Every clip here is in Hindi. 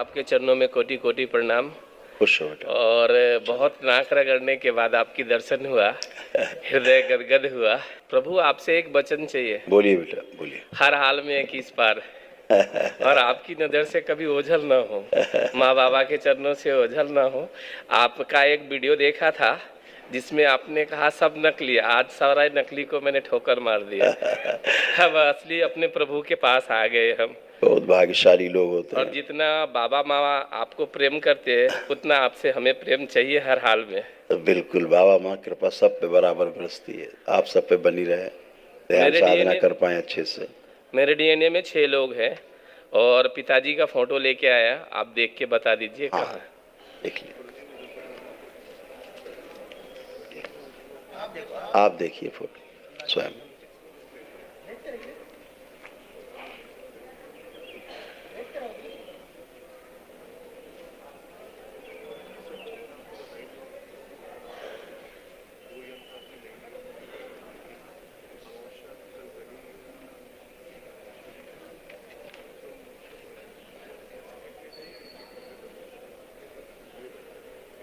आपके चरणों में कोटि कोटि प्रणाम। खुश हो बेटा। और बहुत नाक रगड़ने के बाद आपकी दर्शन हुआ, हृदय गदगद हुआ। प्रभु आपसे एक वचन चाहिए, बोलिए बेटा बोलिए। हर हाल में एक इस पार, और आपकी नज़र से कभी ओझल ना हो, माँ बाबा के चरणों से ओझल ना हो। आपका एक वीडियो देखा था जिसमें आपने कहा सब नकली, आज सारा नकली को मैंने ठोकर मार दिया। अब असली अपने प्रभु के पास आ गए हम। बहुत भाग्यशाली लोग होते और हैं। जितना बाबा मामा आपको प्रेम करते हैं, उतना आपसे हमें प्रेम चाहिए हर हाल में। तो बिल्कुल बाबा माँ कृपा सब पे बराबर बरसती है, आप सब पे बनी रहे, ध्यान साधना कर पाए अच्छे से। मेरे डीएनए में 6 लोग हैं और पिताजी का फोटो लेके आया, आप देख के बता दीजिए हाँ, कहाँ। देख लीजिए, आप देखिए फोटो स्वयं।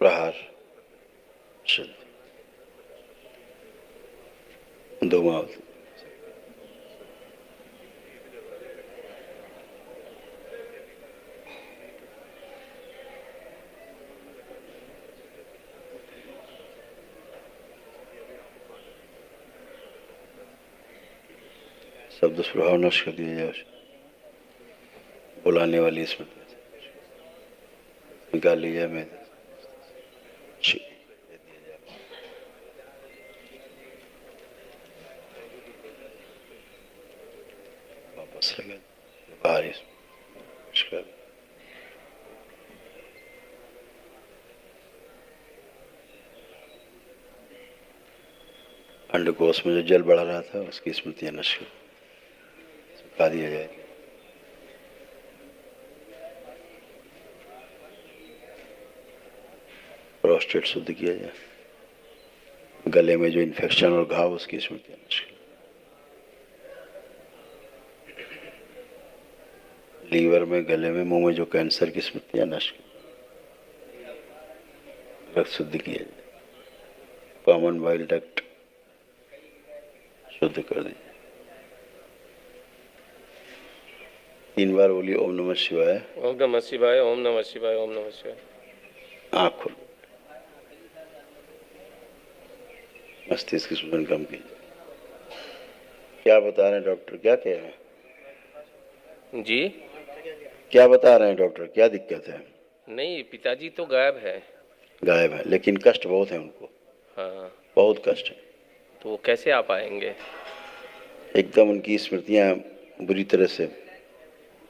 प्रहार शुद्ध धूमावती सब दुष्प्रभाव नष्ट कर दिया जाए, बुलाने वाली स्मृति निकाल ली जाए। मैं वापस लगा बाहर अंडकोश में जो जल बढ़ा रहा था उसकी स्मृतियां नष्ट सुखा दिया जाए। प्रोस्टेट शुद्ध किया जाए, गले में जो इन्फेक्शन और घाव उसकी स्मृतियां नष्ट, लीवर में, गले में, मुंह में जो कैंसर की स्मृतियां नष्ट, रक्त शुद्ध किया जाए, कॉमन बाइल डक्ट शुद्ध कर दीजिए। 3 बार बोलिए ओम नमः शिवाय, ओम नमः शिवाय, ओम नमः शिवाय, ओम नमः शिवाय। आँख खोलो, मस्तिष्क की स्मरण कम कीजिए। क्या बता रहे हैं डॉक्टर, क्या कह रहे हैं जी? क्या बता रहे हैं डॉक्टर, क्या दिक्कत है? नहीं, पिताजी तो गायब है। गायब है, लेकिन कष्ट बहुत है उनको। हाँ, बहुत कष्ट है। तो वो कैसे आ पाएंगे? एकदम उनकी स्मृतियां बुरी तरह से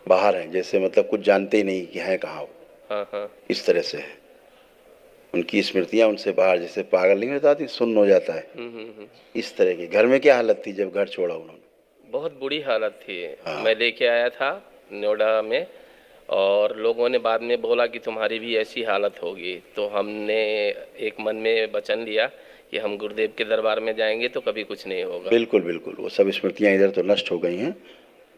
बाहर हैं, जैसे मतलब कुछ जानते ही नहीं कि है कहाँ वो। हाँ हाँ। इस तरह से है उनकी स्मृतियां, उनसे बाहर, जैसे पागल नहीं होता थी, सुन्न हो जाता है। इस तरह की। घर में क्या हालत थी जब घर छोड़ा उन्होंने? बहुत बुरी हालत थी। हाँ। मैं लेके आया था नोएडा में, और लोगों ने बाद में बोला कि तुम्हारी भी ऐसी हालत होगी। तो हमने एक मन में वचन लिया कि हम गुरुदेव के दरबार में जाएंगे तो कभी कुछ नहीं होगा। बिल्कुल बिल्कुल, वो सब स्मृतियां इधर तो नष्ट हो गई हैं,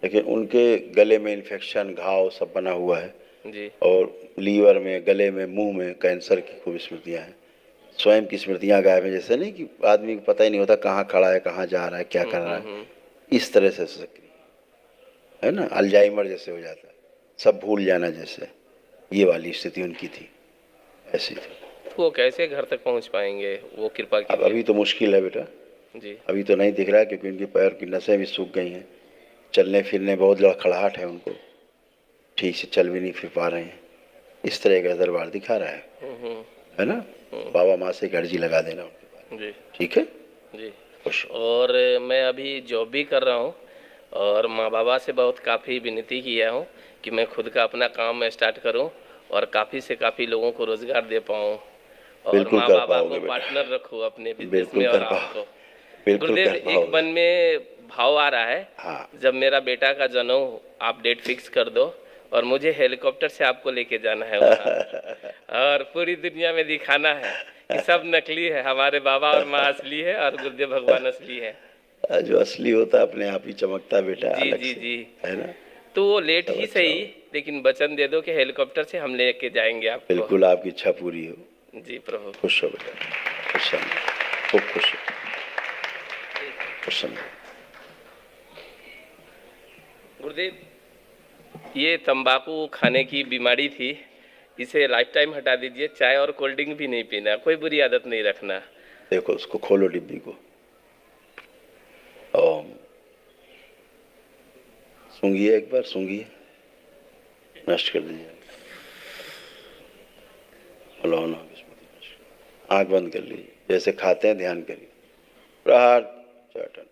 लेकिन उनके गले में इन्फेक्शन, घाव सब बना हुआ है जी। और लीवर में, गले में, मुंह में कैंसर की खूब स्मृतियां हैं। स्वयं की स्मृतियां गायब हैं, जैसे नहीं कि आदमी को पता ही नहीं होता कहाँ खड़ा है, कहाँ जा रहा है, क्या कर रहा है। इस तरह से सक्रिय है ना, अल्जाइमर जैसे हो जाता है, सब भूल जाना जैसे, ये वाली स्थिति उनकी थी, ऐसी थी। तो वो कैसे घर तक पहुंच पाएंगे, वो कृपा अब कीजिए। अभी तो मुश्किल है बेटा जी। अभी तो नहीं दिख रहा है, क्योंकि उनके पैर की नसें भी सूख गई हैं, चलने फिरने बहुत लड़खड़ाहट है उनको, ठीक से चल भी नहीं फिर पा रहे हैं। इस तरह का दरबार दिखा रहा है ना। बाबा माँ से एक अर्जी लगा देना उनके पास। जी। ठीक है जी। खुश। और मैं अभी जॉब भी कर रहा हूँ, और माँ बाबा से बहुत काफ़ी विनती किया हूँ कि मैं खुद का अपना काम स्टार्ट करूँ और काफ़ी से काफ़ी लोगों को रोज़गार दे पाऊँ, और बिल्कुल माँ कर बाबा को पाओगे बेटा, पार्टनर रखूँ अपने बिजनेस बिल्कुल में और कर पाओ, आपको। बिल्कुल गुरुदेव, कर एक मन पाओगे। में भाव आ रहा है, हाँ जब मेरा बेटा का जन्म हो, आप डेट फिक्स कर दो और मुझे हेलीकॉप्टर से आपको लेके जाना है वहाँ और पूरी दुनिया में दिखाना है कि सब नकली है, हमारे बाबा और माँ असली है और गुरुदेव भगवान असली है। जो असली होता है अपने आप ही चमकता बेटा, जी अलग जी से, जी। है ना। तो वो लेट सब ही अच्छा सही, हो। लेकिन वचन दे दो कि हेलीकॉप्टर से हम लेके जाएंगे आपको। बिल्कुल आपकी इच्छा पूरी हो। जी प्रभु। खुश हो बेटा, प्रसन्न, खूब खुश हो, प्रसन्न। गुरुदेव, ये तंबाकू खाने की बीमारी थी, इसे लाइफ टाइम हटा दीजिए। चाय और कोल्ड ड्रिंक भी नहीं पीना, कोई बुरी आदत नहीं रखना। देखो उसको खोलो डिब्बी को, ओम सूंघिए, एक बार सूंघिए, नष्ट कर दीजिए। आंख बंद कर लीजिए, जैसे खाते हैं ध्यान करिए। प्रहार चाटन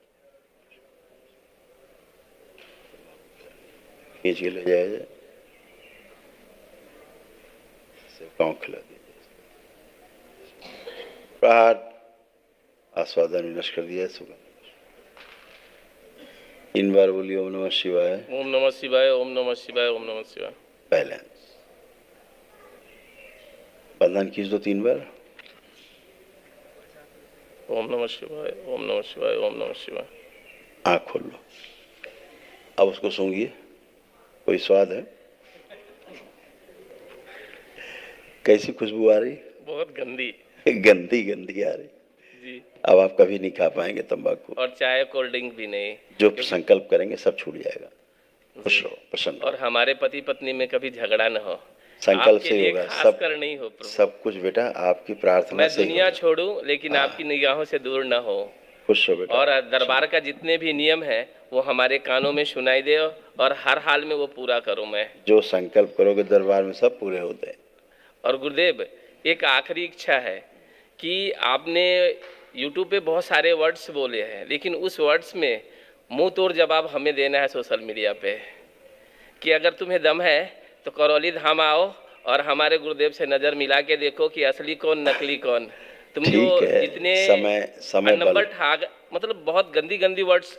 खींच के ले जाए, पाँव खिला दीजिए। प्रहार आस्वादन विनष्ट कर दिया। सुगंध 3 बार बोलिए ओम नमः शिवाय। ओम नमः शिवाय, ओम नमः शिवाय, ओम नमः शिवाय। बैलेंस, बंधन खींच दो 3 बार। ओम नमः शिवाय, ओम नमः शिवाय, ओम नमः शिवाय। आँख खोल लो, अब उसको सूंघिए। कोई स्वाद है? कैसी खुशबू आ रही? बहुत गंदी। गंदी गंदी आ रही। जी। अब आप कभी नहीं खा पाएंगे तंबाकू। और चाय कोल्ड ड्रिंक भी नहीं। जो संकल्प करेंगे सब छूट जाएगा। खुश रहो, प्रसन्न और रहो। हमारे पति पत्नी में कभी झगड़ा न हो, संकल्प आपके से लिए होगा खास सब। कर नहीं हो प्रभु। सब कुछ बेटा आपकी प्रार्थना मैं से ही दुनिया होगा। छोड़ूं लेकिन आपकी निगाहों से दूर न हो। खुश हो बेटा। और दरबार का जितने भी नियम है वो हमारे कानों में सुनाई दे, और हर हाल में वो पूरा करूं मैं। जो संकल्प करोगे दरबार में सब पूरे होते हैं। और गुरुदेव, एक आखिरी इच्छा है कि आपने यूट्यूब पे बहुत सारे वर्ड्स बोले हैं, लेकिन उस वर्ड्स में मुंह तोड़ जवाब हमें देना है सोशल मीडिया पे, कि अगर तुम्हें दम है तो करौली धाम आओ और हमारे गुरुदेव से नज़र मिला के देखो कि असली कौन नकली कौन। तुम जो ठीक है, जितने समय नंबर बल। ठाग, मतलब बहुत गंदी गंदी वर्ड्स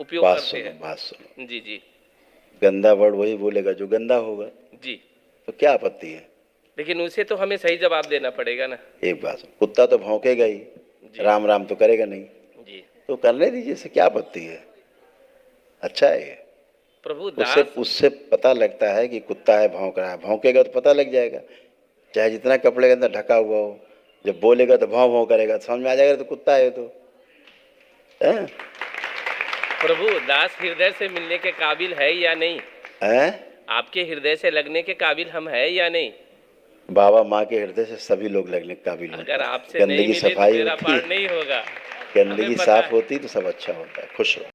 उपयोग बात करते सुनो, हैं। बात सुनो। जी जी गंदा वर्ड वही बोलेगा जो गंदा होगा, जी। तो क्या आपत्ति है? लेकिन उसे तो हमें सही जवाब देना पड़ेगा ना। एक बात सुनो, कुत्ता तो भौंकेगा ही, जी राम राम तो करेगा नहीं। जी। तो करने दीजिए, इससे क्या आपत्ति है? अच्छा है ये। प्रभु उससे दास। उससे पता लगता है कि कुत्ता है, भौंक रहा है। भौंकेगा तो पता लग जाएगा, चाहे जितना कपड़े के अंदर ढका हुआ हो। जब बोलेगा तो भौं भौं करेगा, तो समझ में आ जाएगा तो कुत्ता है तो है? प्रभु दास हृदय से मिलने के काबिल है या नहीं? हैं? आपके हृदय से लगने के काबिल हम है या नहीं? बाबा माँ के हृदय से सभी लोग लगने के काबिल होते अगर हैं। आपसे नहीं गंदगी मिले तो सफाई मेरा होती पार है, नहीं होगा। गंदगी हमें पता साफ है। होती तो सब अच्छा होता है। खुश रहो।